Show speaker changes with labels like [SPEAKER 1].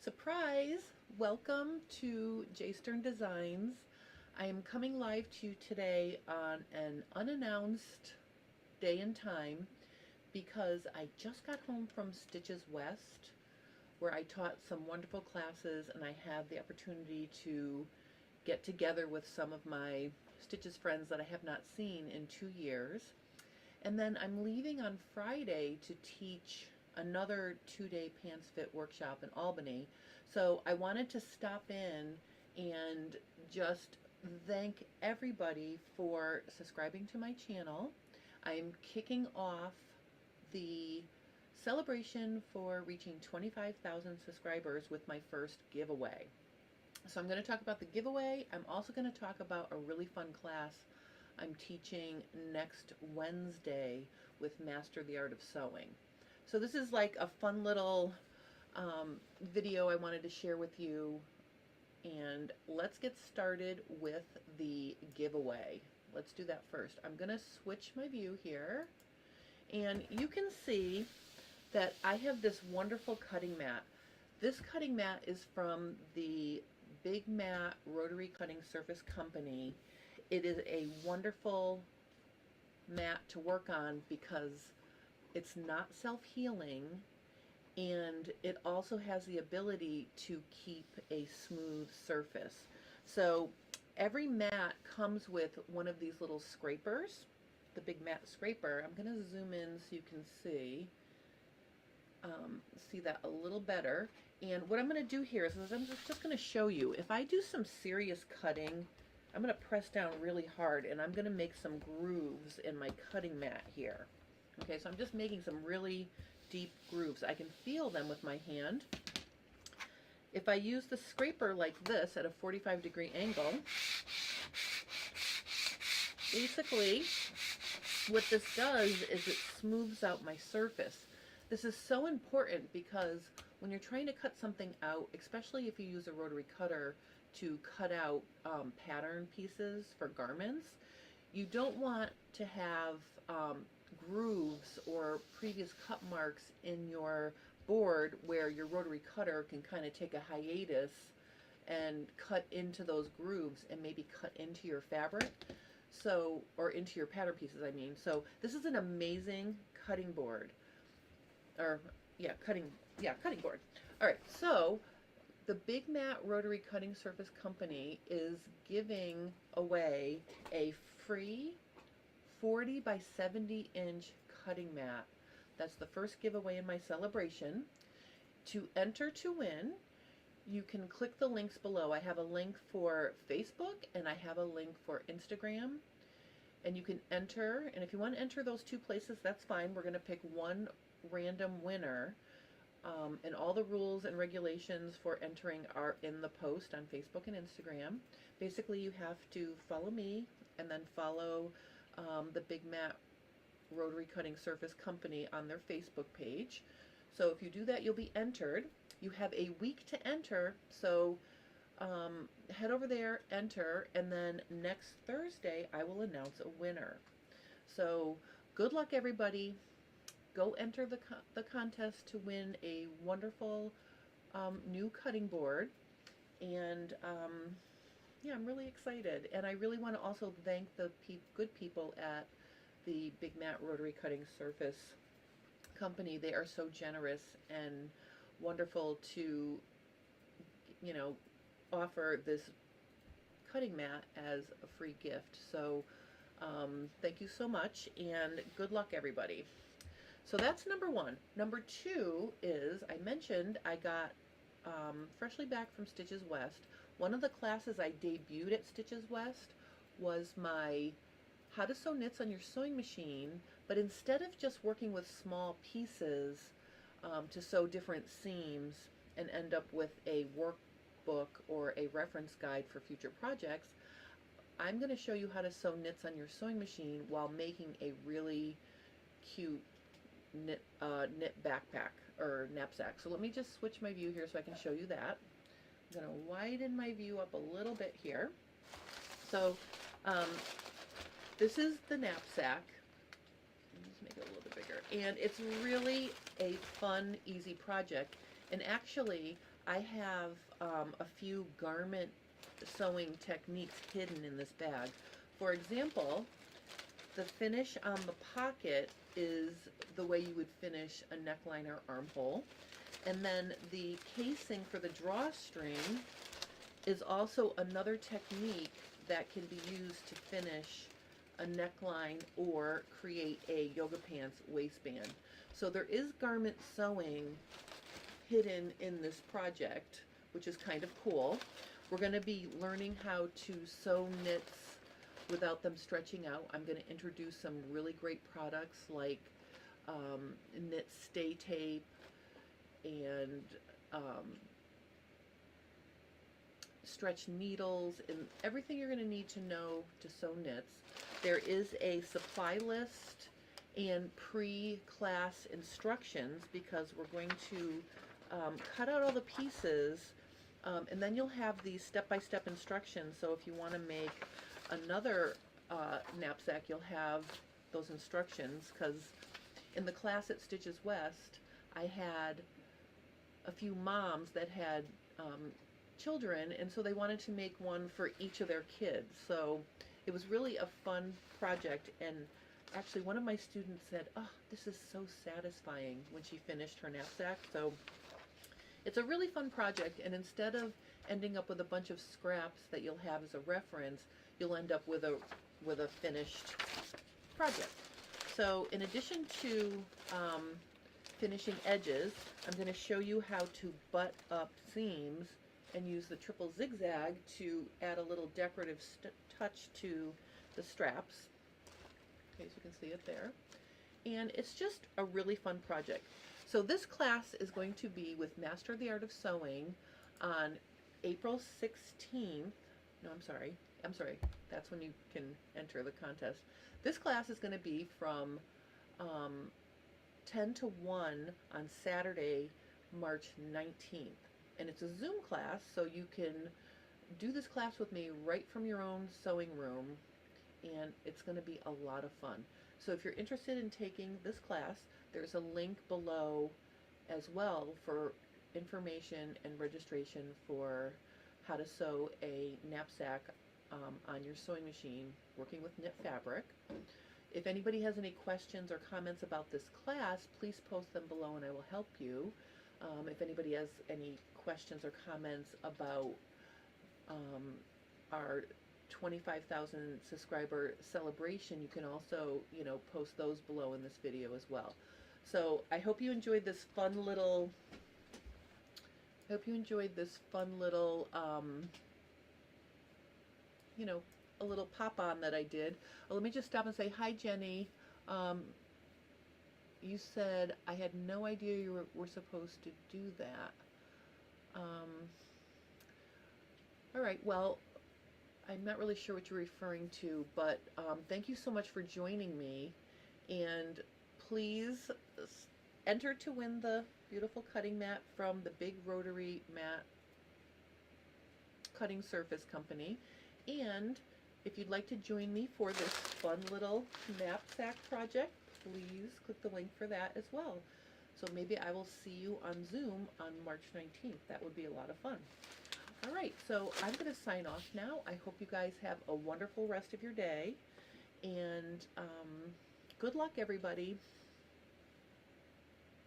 [SPEAKER 1] Surprise! Welcome to J Stern Designs. I am coming live to you today on an unannounced day and time because I just got home from Stitches West, where I taught some wonderful classes, and I had the opportunity to get together with some of my Stitches friends that I have not seen in 2 years. And then I'm leaving on Friday to teach another 2-day pants fit workshop in Albany. So I wanted to stop in and just thank everybody for subscribing to my channel. I'm kicking off the celebration for reaching 25,000 subscribers with my first giveaway. So I'm going to talk about the giveaway. I'm also going to talk about a really fun class I'm teaching next Wednesday with Master the Art of Sewing. So this is like a fun little video I wanted to share with you, and let's get started with the giveaway. Let's do that first. I'm going to switch my view here, and you can see that I have this wonderful cutting mat. This cutting mat is from the Big Mat Rotary Cutting Surface Company. It is a wonderful mat to work on because it's not self-healing, and it also has the ability to keep a smooth surface. So every mat comes with one of these little scrapers, the Big Mat scraper. I'm going to zoom in so you can see that a little better. And what I'm going to do here is I'm just going to show you, if I do some serious cutting, I'm going to press down really hard, and I'm going to make some grooves in my cutting mat here. Okay, so I'm just making some really deep grooves. I can feel them with my hand. If I use the scraper like this at a 45-degree angle, basically what this does is it smooths out my surface. This is so important because when you're trying to cut something out, especially if you use a rotary cutter to cut out pattern pieces for garments, you don't want to have grooves or previous cut marks in your board where your rotary cutter can kind of take a hiatus and cut into those grooves and maybe cut into your fabric, so, or into your pattern pieces, I mean. So this is an amazing cutting board, or cutting board. All right, so the Big Mat Rotary Cutting Surface Company is giving away a free 40 by 70 inch cutting mat. That's the first giveaway in my celebration. To enter to win, you can click the links below. I have a link for Facebook and I have a link for Instagram, and you can enter, and if you want to enter those two places, that's fine. We're going to pick one random winner. And all the rules and regulations for entering are in the post on Facebook and Instagram. Basically, you have to follow me and then follow the Big Mat Rotary Cutting Surface Company on their Facebook page. So if you do that, you'll be entered. You have a week to enter, so head over there, enter, and then next Thursday I will announce a winner. So good luck, everybody. Go enter the contest to win a wonderful new cutting board. And yeah, I'm really excited. And I really want to also thank the good people at the Big Mat Rotary Cutting Surface Company. They are so generous and wonderful to, you know, offer this cutting mat as a free gift. So thank you so much, and good luck, everybody. So that's number one. Number two is, I mentioned I got freshly back from Stitches West. One of the classes I debuted at Stitches West was my How to Sew Knits on Your Sewing Machine, but instead of just working with small pieces to sew different seams and end up with a workbook or a reference guide for future projects, I'm going to show you how to sew knits on your sewing machine while making a really cute knit backpack or knapsack. So let me just switch my view here so I can show you that. I'm going to widen my view up a little bit here. So this is the knapsack. Let's make it a little bit bigger. And it's really a fun, easy project. And actually, I have a few garment sewing techniques hidden in this bag. For example, the finish on the pocket is the way you would finish a neckline or armhole. And then the casing for the drawstring is also another technique that can be used to finish a neckline or create a yoga pants waistband. So there is garment sewing hidden in this project, which is kind of cool. We're going to be learning how to sew knits without them stretching out. I'm going to introduce some really great products like knit stay tape and stretch needles and everything you're going to need to know to sew knits. There is a supply list and pre-class instructions because we're going to cut out all the pieces and then you'll have these step-by-step instructions. So if you want to make another knapsack, you'll have those instructions, because in the class at Stitches West, I had a few moms that had children, and so they wanted to make one for each of their kids. So it was really a fun project, and actually one of my students said, "Oh, this is so satisfying," when she finished her knapsack. So it's a really fun project, and instead of ending up with a bunch of scraps that you'll have as a reference, you'll end up with a finished project. So in addition to finishing edges, I'm going to show you how to butt up seams and use the triple zigzag to add a little decorative touch to the straps. Okay, so you can see it there. And it's just a really fun project. So this class is going to be with Master the Art of Sewing on April 16th. No, I'm sorry, that's when you can enter the contest. This class is going to be from 10 to 1 on Saturday, March 19th. And it's a Zoom class, so you can do this class with me right from your own sewing room, and it's going to be a lot of fun. So if you're interested in taking this class, there's a link below as well for information and registration for how to sew a knapsack on your sewing machine working with knit fabric. If anybody has any questions or comments about this class, please post them below and I will help you. If anybody has any questions or comments about our 25,000 subscriber celebration, you can also, post those below in this video as well. So I hope you enjoyed this fun little, a little pop-on that I did. Let me just stop and say, hi Jenny. You said I had no idea you were supposed to do that. All right, well, I'm not really sure what you're referring to, but thank you so much for joining me, and please enter to win the beautiful cutting mat from the big Rotary mat cutting surface company. And if you'd like to join me for this fun little knapsack project, please click the link for that as well. So maybe I will see you on Zoom on March 19th. That would be a lot of fun. All right, so I'm going to sign off now. I hope you guys have a wonderful rest of your day, and good luck, everybody.